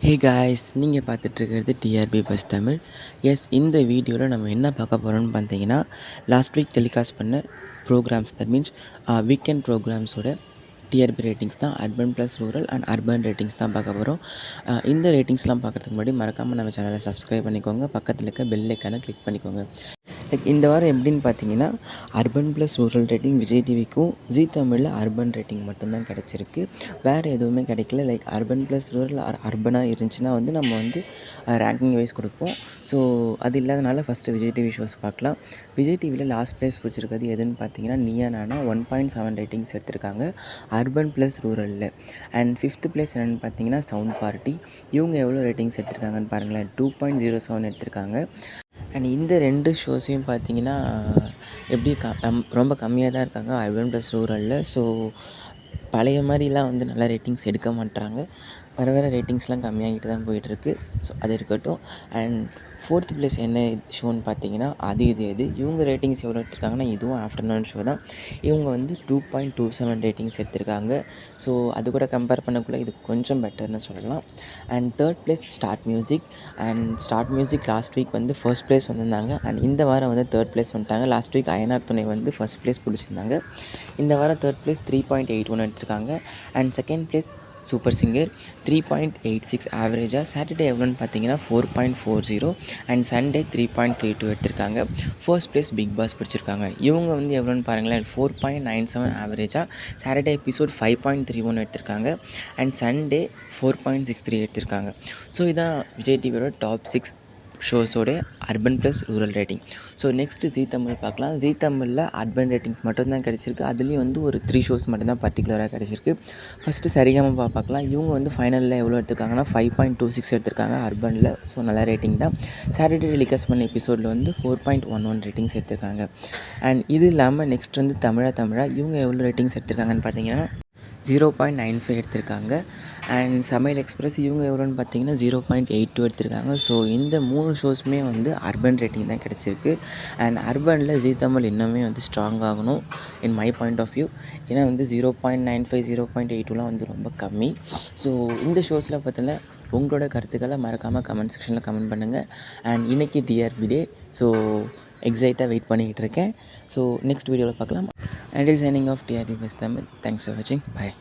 ஹே guys, நீங்கள் பார்த்துட்ருக்கிறது TRP buzz Tamil. Yes, இந்த வீடியோவில் நம்ம என்ன பார்க்க போகிறோம்னு பார்த்தீங்கன்னா, லாஸ்ட் வீக் டெலிகாஸ்ட் பண்ண ப்ரோக்ராம்ஸ், தட் மீன்ஸ் வீக்கெண்ட் ப்ரோக்ராம்ஸோட டிஆர்பி ரேட்டிங்ஸ் தான். Urban plus rural and urban ratings தான் பார்க்க போகிறோம். இந்த ரேட்டிங்ஸ்லாம் பார்க்குறதுக்கு முன்னாடி மறக்காமல் நம்ம சேனலை சப்ஸ்கிரைப் பண்ணிக்கோங்க. பக்கத்தில் இருக்க பெல் ஐக்கானை கிளிக் பண்ணிக்கோங்க. லைக் இந்த வாரம் எப்படின்னு பார்த்தீங்கன்னா, urban plus rural rating Vijay டிவிக்கும் ஜீ தமிழில் அர்பன் ரேட்டிங் மட்டும்தான் கிடச்சிருக்கு. வேறு எதுவுமே கிடைக்கல. லைக் அர்பன் ப்ளஸ் ரூரல் அர்பனாக இருந்துச்சுன்னா வந்து நம்ம வந்து ரேங்கிங் வைஸ் கொடுப்போம். ஸோ அது இல்லாதனால ஃபஸ்ட்டு விஜய் டிவி ஷோஸ் பார்க்கலாம். விஜய் டிவியில் லாஸ்ட் ப்ளேஸ் பிடிச்சிருக்கிறது எதுன்னு பார்த்தீங்கன்னா, நீயா நானா 1.7 ரேட்டிங்ஸ் எடுத்திருக்காங்க அர்பன் ப்ளஸ் ரூரலில். அண்ட் 5th ப்ளேஸ் என்னென்னு பார்த்தீங்கன்னா, சவுண்ட் பார்ட்டி. இவங்க எவ்வளோ ரேட்டிங்ஸ் எடுத்திருக்காங்கன்னு பாருங்களேன், 2.07 எடுத்திருக்காங்க. அண்ட் இந்த 2 ஷோஸையும் பார்த்தீங்கன்னா, எப்படி ரொம்ப கம்மியாக தான் இருக்காங்க அர்பன் ப்ளஸ் ரூரலில். ஸோ பழைய மாதிரிலாம் வந்து நல்ல ரேட்டிங்ஸ் எடுக்க மாட்றாங்க. வர வர ரேட்டிங்ஸ்லாம் கம்மியாகிட்டு தான் போயிட்டுருக்கு. ஸோ அது இருக்கட்டும். அண்ட் 4th ப்ளேஸ் என்ன ஷோன்னு பார்த்தீங்கன்னா, இது இவங்க ரேட்டிங்ஸ் எவ்வளோ எடுத்திருக்காங்கன்னா, இதுவும் ஆஃப்டர்நூன் ஷோ தான். இவங்க வந்து 2.27 ரேட்டிங்ஸ் எடுத்திருக்காங்க. ஸோ அது கூட கம்பேர் பண்ணக்குள்ள இது கொஞ்சம் பெட்டர்னு சொல்லலாம். And 3rd place start music. And start music last week வந்து ஃபர்ஸ்ட் ப்ளேஸ் வந்திருந்தாங்க. அண்ட் இந்த வாரம் வந்து 3rd ப்ளேஸ் வந்துட்டாங்க. லாஸ்ட் வீக் அயனார் துணை வந்து ஃபர்ஸ்ட் ப்ளேஸ் பிடிச்சிருந்தாங்க. இந்த வாரம் 3rd ப்ளேஸ் 3.81 எடுத்திருக்காங்க. And 2nd place super singer 3.86 ஆவரேஜாக. சாட்டர்டே எவ்வளோன்னு பார்த்தீங்கன்னா 4.40. அண்ட் சண்டே 3.32 எடுத்திருக்காங்க. ஃபர்ஸ்ட் ப்ளேஸ் பிக் பாஸ் பிடிச்சிருக்காங்க. இவங்க வந்து எவ்வளோன்னு பாருங்களேன், 4.97 ஆவரேஜாக. சாட்டர்டே எபிசோட் 5.31 எடுத்திருக்காங்க. அண்ட் சண்டே 4.63 எடுத்திருக்காங்க. ஸோ இதான் விஜய் டிவியோட டாப் 6 ஷோஸோட urban plus rural rating. So next Zee Tamil பார்க்கலாம். ஜீ தமிழில் அர்பன் ரேட்டிங்ஸ் மட்டும்தான் கிடச்சிருக்கு. அதுலேயும் வந்து ஒரு 3 ஷோஸ் மட்டும்தான் பர்டிகுலராக கிடச்சிருக்கு. ஃபஸ்ட்டு சரிகமபா பார்க்கலாம். இவங்க வந்து ஃபைனலில் எவ்வளோ எடுத்திருக்காங்கன்னா 5.26 எடுத்திருக்காங்க அர்பனில். ஸோ நல்ல ரேட்டிங் தான். சாட்டர்டே டெலிகாஸ்ட் பண்ண எபிசோடில் வந்து 4.11 ரேட்டிங்ஸ் எடுத்திருக்காங்க. அண்ட் இது இல்லாமல் நெக்ஸ்ட் வந்து தமிழா இவங்க எவ்வளோ ரேட்டிங்ஸ் எடுத்திருக்காங்கன்னு பார்த்தீங்கன்னா 0.95 எடுத்திருக்காங்க. அண்ட் சமையல் எக்ஸ்பிரஸ் இவங்க எவ்வளோன்னு பார்த்தீங்கன்னா 0.82 எடுத்திருக்காங்க. ஸோ இந்த 3 ஷோஸுமே வந்து அர்பன் ரேட்டிங் தான் கிடச்சிருக்கு. அண்ட் அர்பனில் ஜீ தமிழ் இன்னுமே வந்து ஸ்ட்ராங் ஆகணும் in my point of view. ஏன்னா வந்து 0.95 0.82லாம் வந்து ரொம்ப கம்மி. ஸோ இந்த ஷோஸில் பார்த்தீங்கன்னா உங்களோட கருத்துக்களை மறக்காமல் கமெண்ட் செக்ஷனில் கமெண்ட் பண்ணுங்கள். அண்ட் இன்றைக்கி டிஆர்பி டே. ஸோ எக்ஸைட்டாக வெயிட் பண்ணிக்கிட்டு இருக்கேன். ஸோ நெக்ஸ்ட் வீடியோவில் பார்க்கலாம். Until signing off, TRP Best Tamil. Thanks for watching. Bye.